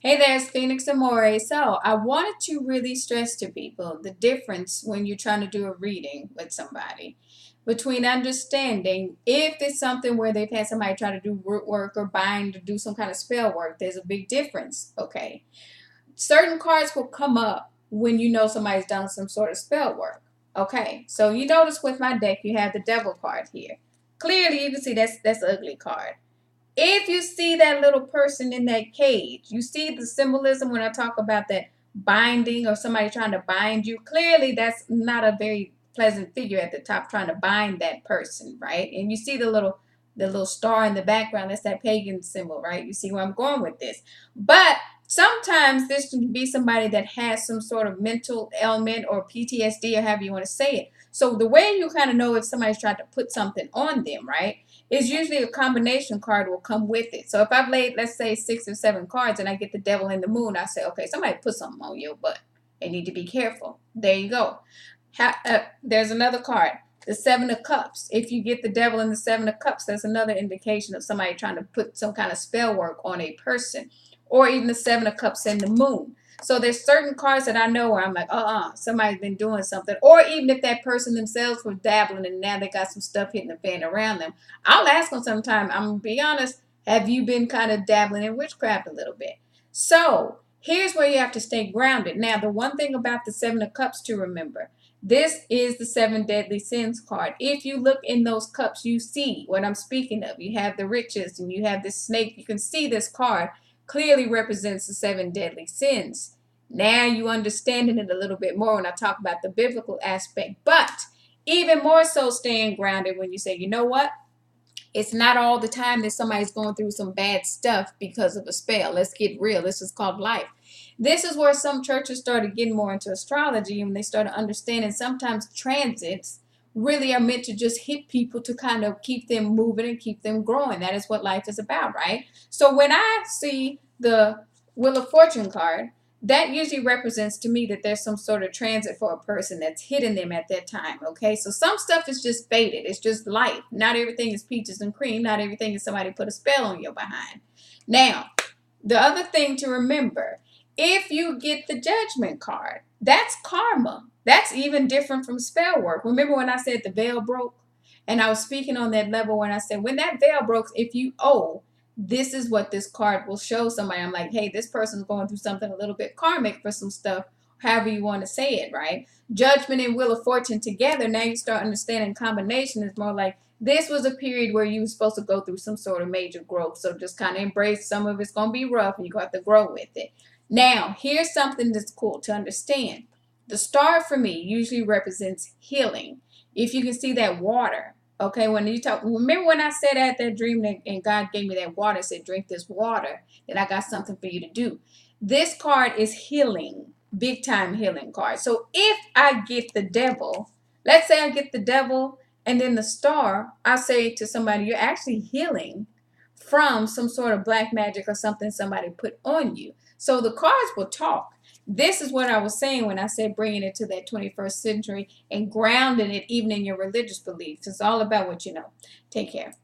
Hey there, it's Phoenix Amore. So I wanted to really stress to people the difference when you're trying to do a reading with somebody between understanding if it's something where they've had somebody try to do root work or bind or do some kind of spell work. There's a big difference, okay? Certain cards will come up when you know somebody's done some sort of spell work, okay? So you notice with my deck, you have the devil card here. Clearly, you can see that's an ugly card. If you see that little person in that cage, you see the symbolism when I talk about that binding or somebody trying to bind you. Clearly, that's not a very pleasant figure at the top trying to bind that person, right? And you see the little star in the background. That's that pagan symbol, right? You see where I'm going with this. But sometimes this can be somebody that has some sort of mental ailment or PTSD or however you want to say it. So the way you kind of know if somebody's tried to put something on them, right, is usually a combination card will come with it. So if I've laid, let's say, 6 or 7 cards and I get the devil in the moon, I say, okay, somebody put something on your butt. They need to be careful. There you go. There's another card, the 7 of Cups. If you get the devil in the 7 of Cups, that's another indication of somebody trying to put some kind of spell work on a person. Or even the 7 of Cups and the moon. So there's certain cards that I know where I'm like, somebody's been doing something. Or even if that person themselves was dabbling and now they got some stuff hitting the fan around them, I'll ask them sometime, I'm going to be honest, have you been kind of dabbling in witchcraft a little bit? So here's where you have to stay grounded. Now, the one thing about the 7 of Cups to remember, this is the 7 deadly sins card. If you look in those cups, you see what I'm speaking of. You have the riches and you have this snake. You can see this card clearly represents the 7 deadly sins. Now you understanding it a little bit more when I talk about the biblical aspect. But even more so staying grounded when you say, you know what? It's not all the time that somebody's going through some bad stuff because of a spell. Let's get real. This is called life. This is where some churches started getting more into astrology and they started understanding sometimes transits really are meant to just hit people to kind of keep them moving and keep them growing. That is what life is about, right? So when I see the Wheel of Fortune card, that usually represents to me that there's some sort of transit for a person that's hitting them at that time, okay? So some stuff is just fated. It's just life. Not everything is peaches and cream. Not everything is somebody put a spell on your behind. Now, the other thing to remember, if you get the Judgment card, that's karma. That's even different from spell work. Remember when I said the veil broke? And I was speaking on that level when I said, when that veil broke, if you owe, this is what this card will show somebody. I'm like, hey, this person's going through something a little bit karmic for some stuff, however you want to say it, right? Judgment and Wheel of Fortune together, now you start understanding combination is more like this was a period where you were supposed to go through some sort of major growth. So just kind of embrace some of it's going to be rough and you're going to have to grow with it. Now, here's something that's cool to understand. The star for me usually represents healing. If you can see that water, okay, when you talk, remember when I said I had that dream and God gave me that water, said, drink this water, that I got something for you to do. This card is healing, big time healing card. So if I get the devil, let's say I get the devil and then the star, I say to somebody, you're actually healing from some sort of black magic or something somebody put on you. So the cards will talk. This is what I was saying when I said bringing it to that 21st century and grounding it even in your religious beliefs. It's all about what you know. Take care.